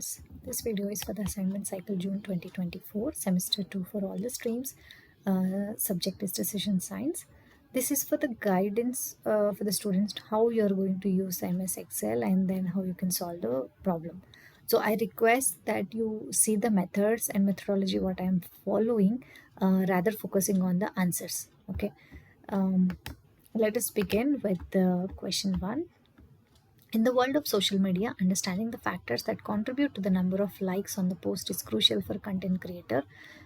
students, this video is for the assignment cycle June 2024, semester 2 for all the streams. Subject is decision science. This is for the guidance for the students how you are going to use MS Excel and then how you can solve the problem. So I request that you see the methods and methodology what I am following, rather focusing on the answers. Okay. Let us begin with the question 1. In the world of social media, understanding the factors that contribute to the number of likes on the post is crucial for content creator.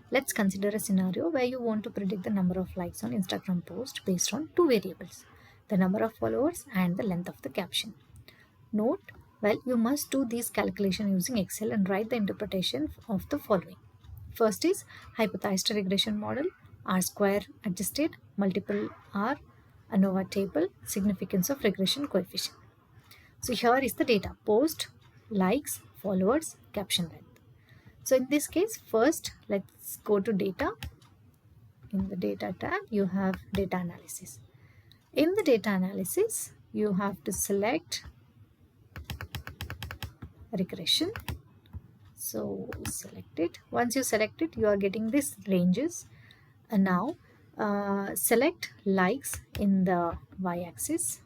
Let's consider a scenario where you want to predict the number of likes on Instagram post based on two variables, the number of followers and the length of the caption. Note, well, you must do these calculations using Excel and write the interpretation of the following. First is hypothesized regression model, R square adjusted, multiple R, ANOVA table, significance of regression coefficient. So here is the data: post, likes, followers, caption length. So in this case, first let's go to data. In the data tab, you have data analysis. In the data analysis, you have to select regression. So select it. Once you select it, you are getting these ranges. And now select likes in the y-axis.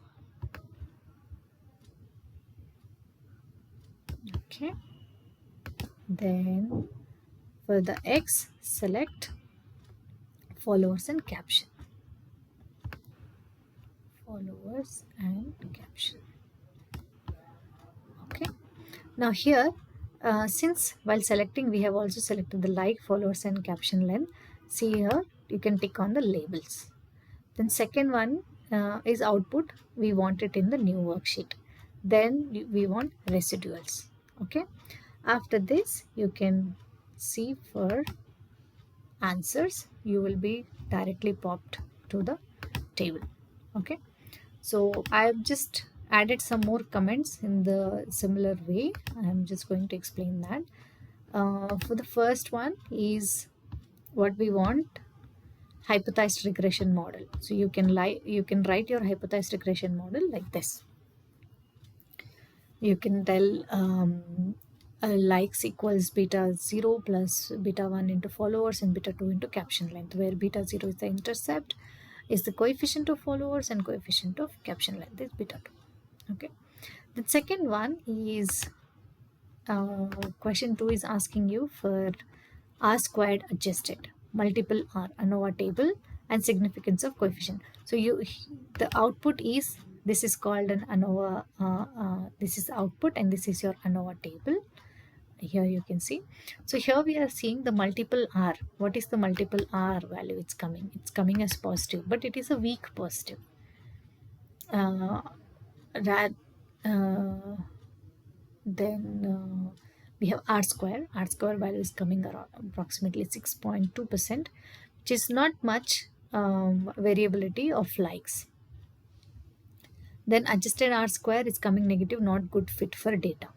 Okay. Then for the X, select followers and caption. Followers and caption. Okay. Now here, since while selecting, we have also selected the like, followers and caption length. See here, you can tick on the labels. Then second one is output. We want it in the new worksheet. Then we want residuals. Okay. After this, you can see for answers, you will be directly popped to the table. Okay. So I've just added some more comments in the similar way. I'm just going to explain that. For the first one is what we want, hypothesized regression model. So you can write your hypothesized regression model like this. You can tell likes equals beta 0 plus beta 1 into followers and beta 2 into caption length, where beta 0 is the intercept, is the coefficient of followers, and coefficient of caption length is beta 2. Okay. The second one is question 2 is asking you for R squared adjusted, multiple R, ANOVA table, and significance of coefficient. So the output is, this is called an ANOVA, this is output and this is your ANOVA table. Here you can see. So here we are seeing the multiple R. What is the multiple R value? It's coming as positive, but it is a weak positive. Then we have R square. R square value is coming around approximately 6.2%, which is not much variability of likes. Then adjusted R square is coming negative, not good fit for data.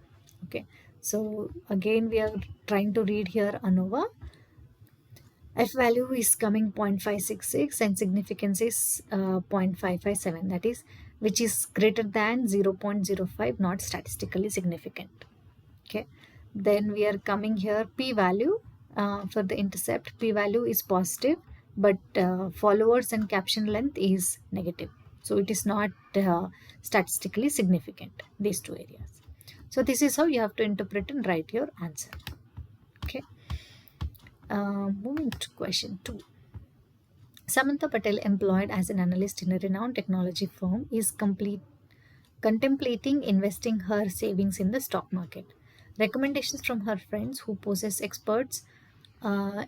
Okay. So again, we are trying to read here ANOVA. F value is coming 0.566 and significance is 0.557, that is, which is greater than 0.05, not statistically significant. Okay. Then we are coming here P value for the intercept. P value is positive, but followers and caption length is negative. So it is not statistically significant, these two areas. So this is how you have to interpret and write your answer. Okay. Moving to question 2. Samantha Patel, employed as an analyst in a renowned technology firm, is contemplating investing her savings in the stock market. Recommendations from her friends who possess experts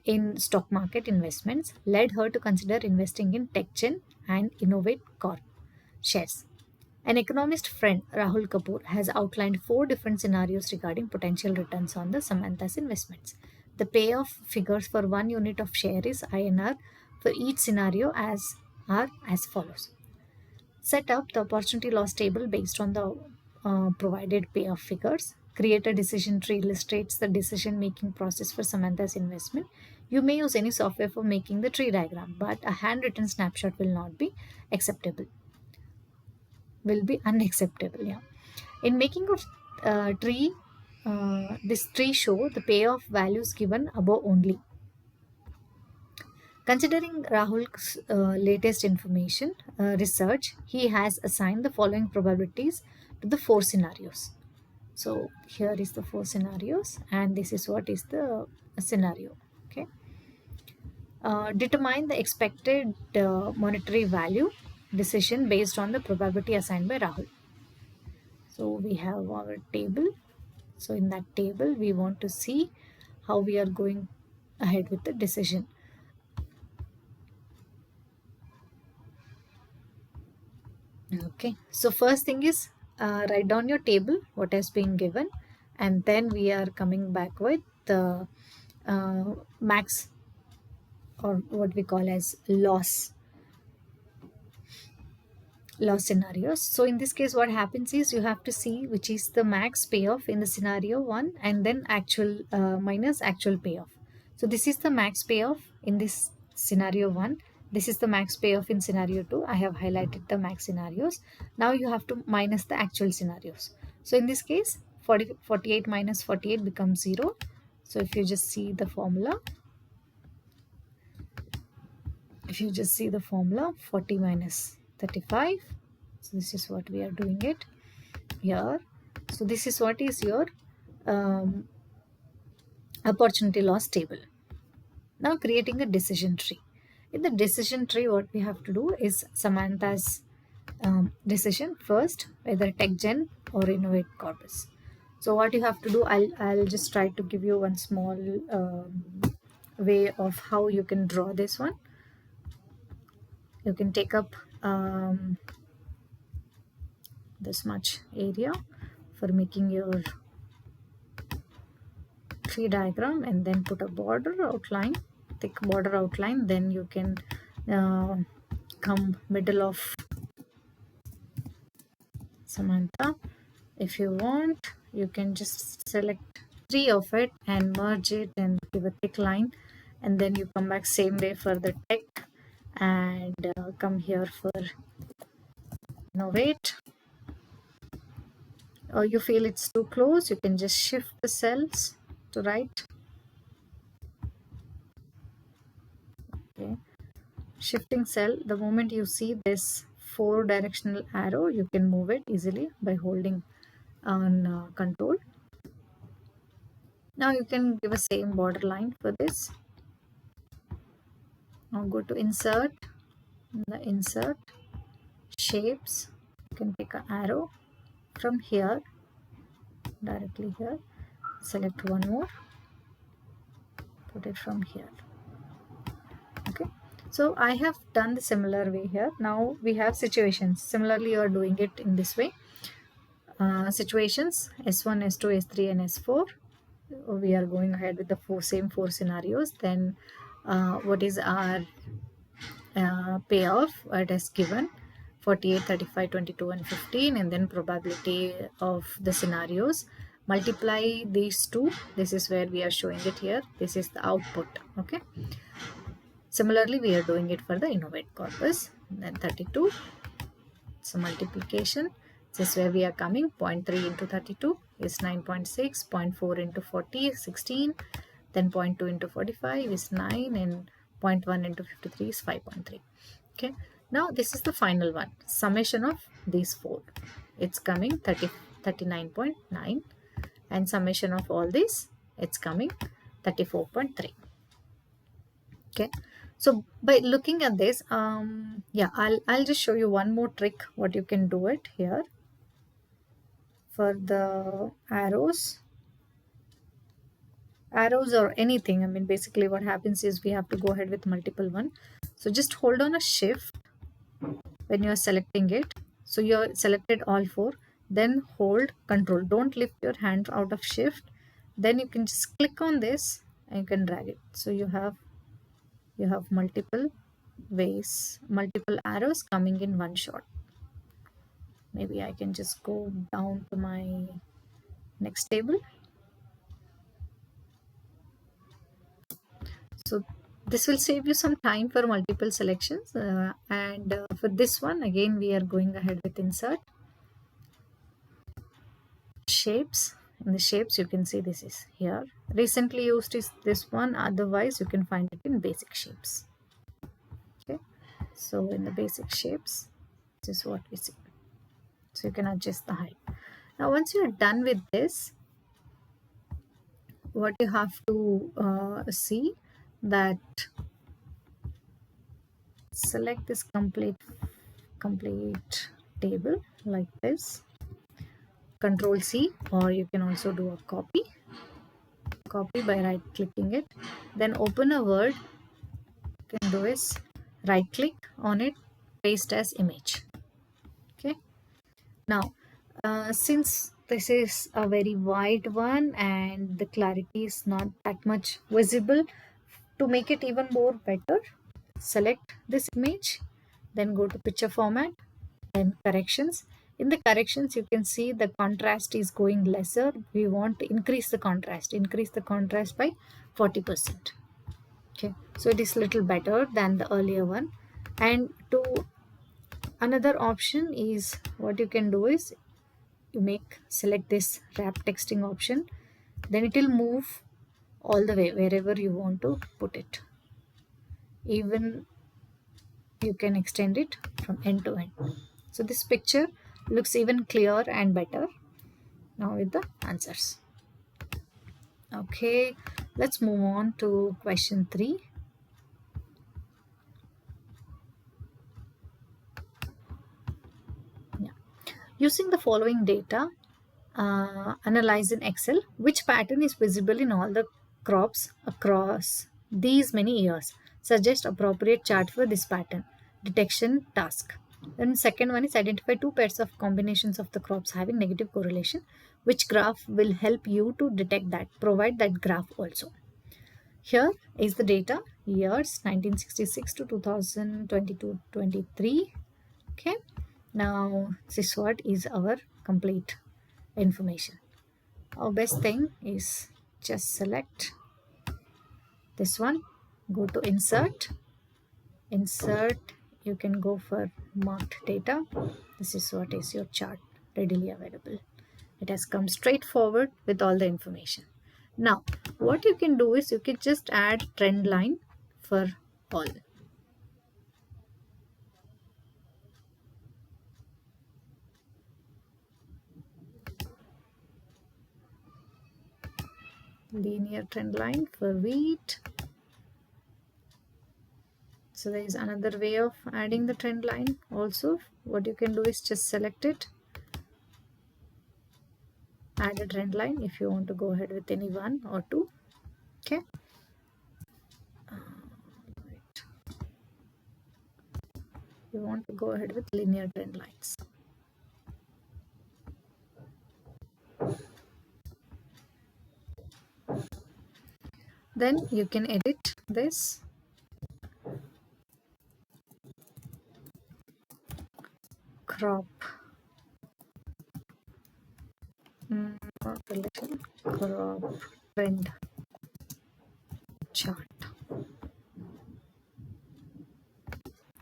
in stock market investments led her to consider investing in TechGen and Innovate Corp shares. An economist friend, Rahul Kapoor, has outlined 4 different scenarios regarding potential returns on the Samantha's investments. The payoff figures for 1 unit of share is INR for each scenario are as follows. Set up the opportunity loss table based on the provided payoff figures. Create a decision tree illustrates the decision making process for Samantha's investment. You may use any software for making the tree diagram, but a handwritten snapshot will not be acceptable. Will be unacceptable. Yeah. In making of tree this tree show the payoff values given above only. Considering Rahul's latest information research, he has assigned the following probabilities to the four scenarios. So here is the four scenarios, and this is what is the scenario. Okay. Determine the expected monetary value decision based on the probability assigned by Rahul. So we have our table. So in that table, we want to see how we are going ahead with the decision. Okay, so first thing is write down your table, what has been given, and then we are coming back with the max, or what we call as loss scenarios. So in this case, what happens is you have to see which is the max payoff in the scenario 1 and then actual minus actual payoff. So this is the max payoff in this scenario 1. This is the max payoff in scenario 2. I have highlighted the max scenarios. Now you have to minus the actual scenarios. So in this case, 48 minus 48 becomes 0. So if you just see the formula, 40 minus 35, so this is what we are doing it here. So this is what is your opportunity loss table. Now creating a decision tree. In the decision tree, what we have to do is Samantha's decision first, whether TechGen or Innovate Corpus. So what you have to do, I'll just try to give you one small way of how you can draw this one. You can take up this much area for making your tree diagram, and then put a border outline, thick border outline. Then you can come middle of Samantha. If you want, you can just select 3 of it and merge it and give a thick line, and then you come back same way for the tech, and come here for Innovate. Or you feel it's too close, you can just shift the cells to right. Okay, shifting cell, the moment you see this 4 directional arrow, you can move it easily by holding on control. Now you can give a same border line for this. Now go to insert, the insert shapes, you can take an arrow from here, directly here, select one more, put it from here. Okay, so I have done the similar way here. Now we have situations. Similarly, you are doing it in this way. Situations S1, S2, S3 and S4. We are going ahead with the same four scenarios. Then what is our payoff? It is given 48, 35, 22 and 15, and then probability of the scenarios. Multiply these two. This is where we are showing it here. This is the output. Okay, similarly we are doing it for the Innovate Corpus. Then 32, so multiplication, this is where we are coming. 0.3 into 32 is 9.6, 0.4 into 40 is 16, then 0.2 into 45 is 9, and 0.1 into 53 is 5.3. Okay, now this is the final one, summation of these four, it's coming 39.9, and summation of all these, it's coming 34.3. Okay, so by looking at this, yeah, I'll just show you one more trick what you can do it here for the arrows or anything. I mean, basically what happens is we have to go ahead with multiple one. So just hold on a shift when you are selecting it. So you're selected all four, then hold control, don't lift your hand out of shift, then you can just click on this and you can drag it. So you have multiple ways, multiple arrows coming in one shot. Maybe I can just go down to my next table. So this will save you some time for multiple selections, and for this one again we are going ahead with insert shapes, in the shapes you can see this is here. Recently used is this one, otherwise you can find it in basic shapes. Okay, so in the basic shapes, this is what we see. So you can adjust the height. Now once you are done with this, what you have to see that select this complete table like this, Control C, or you can also do a copy by right clicking it, then open a word. You can do is right click on it, paste as image. Okay, now since this is a very wide one and the clarity is not that much visible, to make it even more better, select this image, then go to picture format, then corrections. In the corrections you can see the contrast is going lesser. We want to increase the contrast by 40%. Okay, so it is little better than the earlier one. And to another option is, what you can do is you select this wrap texting option, then it will move all the way wherever you want to put it. Even you can extend it from end to end. So this picture looks even clearer and better now with the answers. Okay, let's move on to question 3. Yeah. Using the following data, analyze in Excel which pattern is visible in all the crops across these many years. Suggest appropriate chart for this pattern. Detection task. Then second one is identify two pairs of combinations of the crops having negative correlation. Which graph will help you to detect that? Provide that graph also. Here is the data, years 1966 to 2022-23. Okay, now this what is our complete information. Our best thing is just select this one, go to insert, you can go for marked data. This is what is your chart readily available. It has come straightforward with all the information. Now what you can do is you can just add trend line for all. Linear trend line for wheat. So there is another way of adding the trend line also. What you can do is just select it, add a trend line if you want to go ahead with any one or two. Okay, right. You want to go ahead with linear trend lines. Then you can edit this. Crop crop trend chart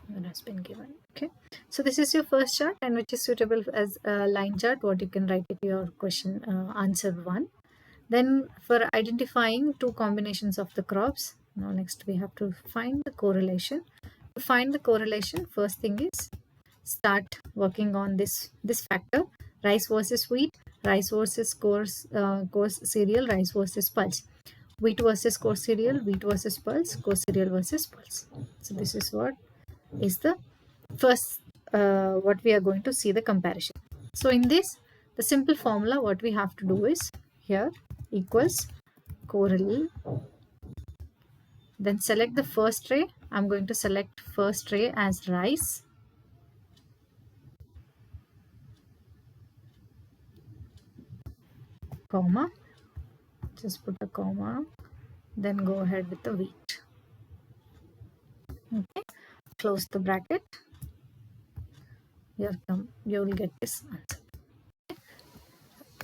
that has been given. Okay, so this is your first chart and which is suitable as a line chart. What you can write it your question answer 1. Then for identifying two combinations of the crops, now next we have to find the correlation. To find the correlation, first thing is start working on this factor: rice versus wheat, rice versus coarse cereal, rice versus pulse, wheat versus coarse cereal, wheat versus pulse, coarse cereal versus pulse. So this is what is the first what we are going to see the comparison. So in this, the simple formula what we have to do is here equals correlate, then select the first ray. I'm going to select first ray as rice, comma, just put a comma, then go ahead with the wheat. Okay, close the bracket. You will get this answer.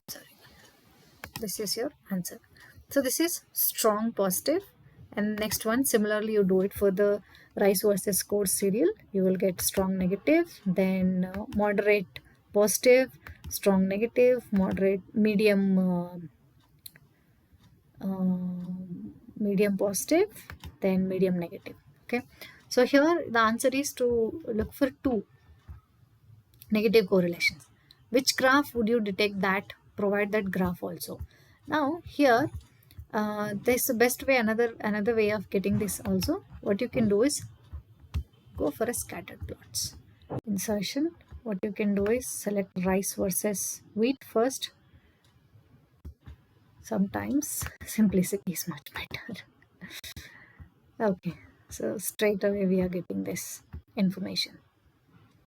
Sorry, this is your answer. So this is strong positive, and next one similarly you do it for the rice versus coarse cereal. You will get strong negative, then moderate positive, strong negative, moderate, medium positive, then medium negative. Okay, so here the answer is to look for two negative correlations. Which graph would you detect that provide that graph also? Now here, this the best way, another way of getting this also, what you can do is go for a scattered plots. Insertion, what you can do is select rice versus wheat first. Sometimes simplicity is much better. Okay, so straight away we are getting this information.